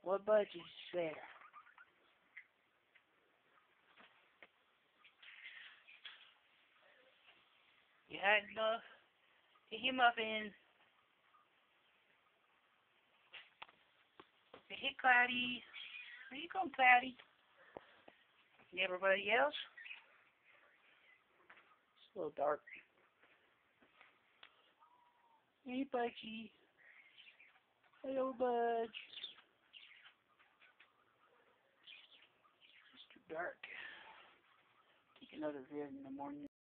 What budgies there? You had enough? Hey, Muffin. Hey, Cloudy. Where you going, Cloudy? And everybody else? It's a little dark. Hey, Budgie. Hello, Budge. It's too dark. Take another vid in the morning.